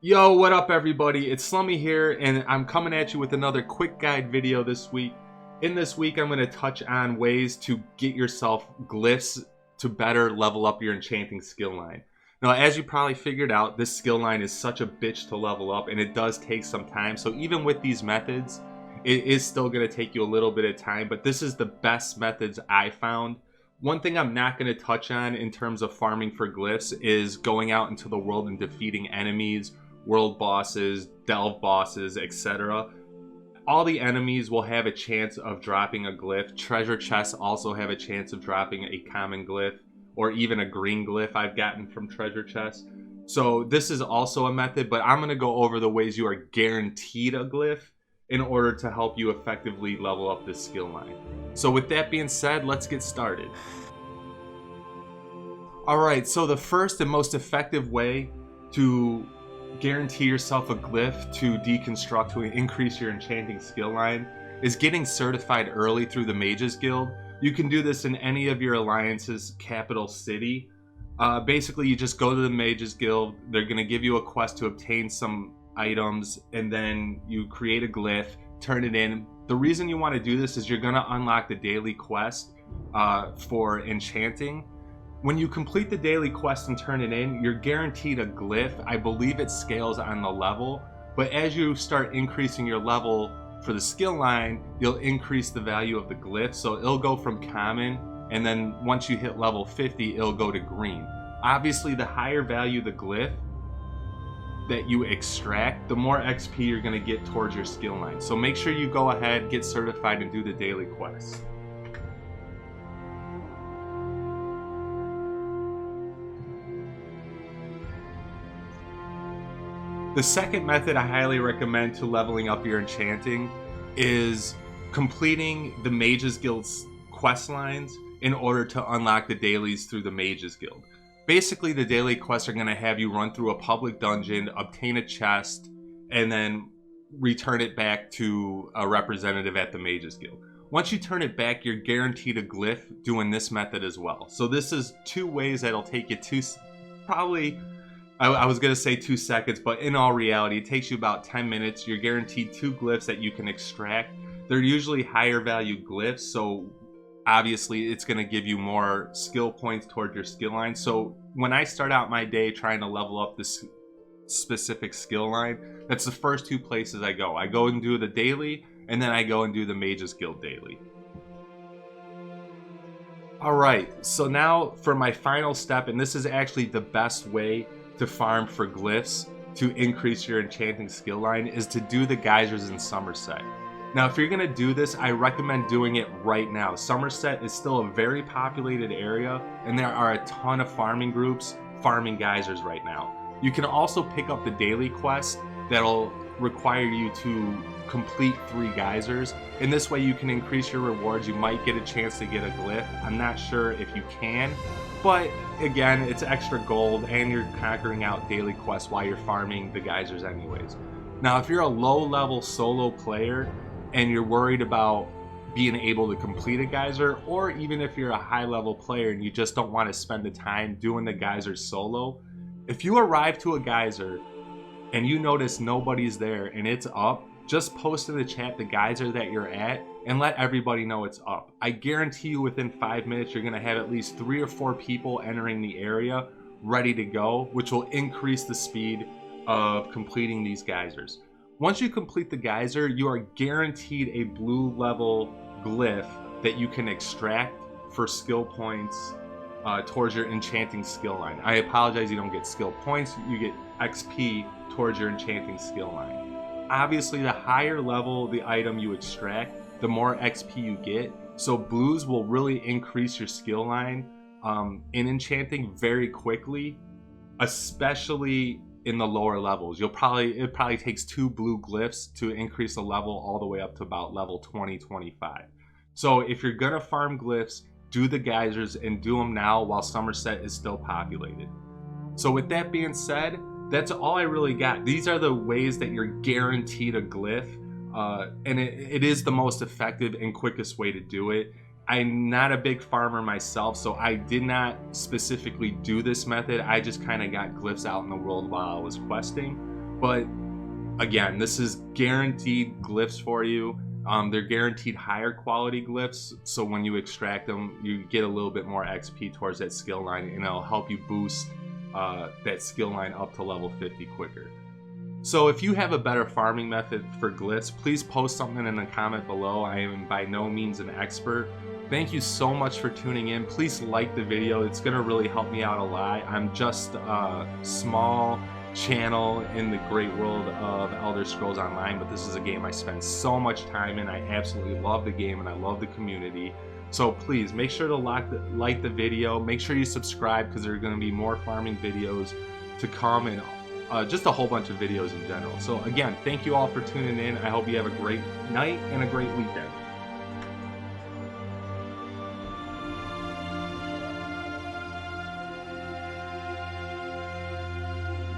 Yo, what up everybody? It's Slummy here and I'm coming at you with another quick guide video this week. In this week, I'm going to touch on ways to get yourself glyphs to better level up your enchanting skill line. Now, as you probably figured out, this skill line is such a bitch to level up and it does take some time. So even with these methods, it is still going to take you a little bit of time, but this is the best methods I found. One thing I'm not going to touch on in terms of farming for glyphs is going out into the world and defeating enemies, world bosses, delve bosses, etc. All the enemies will have a chance of dropping a glyph. Treasure chests also have a chance of dropping a common glyph or even a green glyph I've gotten from treasure chests. So this is also a method, but I'm going to go over the ways you are guaranteed a glyph in order to help you effectively level up this skill line. So with that being said, let's get started. Alright, so the first and most effective way to guarantee yourself a glyph to deconstruct to increase your enchanting skill line is getting certified early through the Mages Guild. You can do this in any of your alliance's capital city. Basically, you just go to the Mages Guild. They're going to give you a quest to obtain some items, and then you create a glyph, turn it in. The reason you want to do this is you're going to unlock the daily quest for enchanting. When you complete the daily quest and turn it in, you're guaranteed a glyph. I believe it scales on the level, but as you start increasing your level for the skill line, you'll increase the value of the glyph. So it'll go from common, and then once you hit level 50, it'll go to green. Obviously, the higher value the glyph that you extract, the more XP you're going to get towards your skill line. So make sure you go ahead, get certified, and do the daily quests. The second method I highly recommend to leveling up your enchanting is completing the Mages Guild's quest lines in order to unlock the dailies through the Mages Guild. Basically, the daily quests are going to have you run through a public dungeon, obtain a chest, and then return it back to a representative at the Mages Guild. Once you turn it back, you're guaranteed a glyph doing this method as well. So this is two ways that'll take you I was going to say 2 seconds, but in all reality, it takes you about 10 minutes. You're guaranteed 2 glyphs that you can extract. They're usually higher value glyphs, so obviously it's going to give you more skill points toward your skill line. So when I start out my day trying to level up this specific skill line, that's the first 2 places I go. I go and do the daily, and then I go and do the Mages Guild daily. Alright, so now for my final step, and this is actually the best way to farm for glyphs to increase your enchanting skill line, is to do the geysers in Summerset. Now, if you're going to do this, I recommend doing it right now. Summerset is still a very populated area, and there are a ton of farming groups farming geysers right now. You can also pick up the daily quest that'll require you to complete 3 geysers. In this way, you can increase your rewards. You might get a chance to get a glyph. I'm not sure if you can, but again, it's extra gold and you're conquering out daily quests while you're farming the geysers anyways. Now, if you're a low-level solo player and you're worried about being able to complete a geyser, or even if you're a high-level player and you just don't want to spend the time doing the geysers solo, if you arrive to a geyser and you notice nobody's there and it's up, just post in the chat the geyser that you're at and let everybody know it's up. I guarantee you within 5 minutes you're going to have at least 3 or 4 people entering the area ready to go, which will increase the speed of completing these geysers. Once you complete the geyser, you are guaranteed a blue level glyph that you can extract for skill points towards your enchanting skill line. I apologize, you don't get skill points, you get XP towards your enchanting skill line. Obviously, the higher level the item you extract, the more XP you get. So blues will really increase your skill line in enchanting very quickly, especially in the lower levels. It probably takes 2 blue glyphs to increase the level all the way up to about level 20, 25. So if you're gonna farm glyphs, do the geysers and do them now while Summerset is still populated. So with that being said, that's all I really got. These are the ways that you're guaranteed a glyph, and it is the most effective and quickest way to do it. I'm not a big farmer myself, so I did not specifically do this method. I just kind of got glyphs out in the world while I was questing. But again, this is guaranteed glyphs for you. They're guaranteed higher quality glyphs, so when you extract them, you get a little bit more XP towards that skill line, and it'll help you boost that skill line up to level 50 quicker. So if you have a better farming method for glyphs, please post something in the comment below. I am by no means an expert. Thank you so much for tuning in. Please like the video. It's going to really help me out a lot. I'm just a small channel in the great world of Elder Scrolls Online, but this is a game I spend so much time in. I absolutely love the game and I love the community. So please make sure to like the video. Make sure you subscribe, because there are going to be more farming videos to come, and just a whole bunch of videos in general. So again, thank you all for tuning in. I hope you have a great night and a great weekend.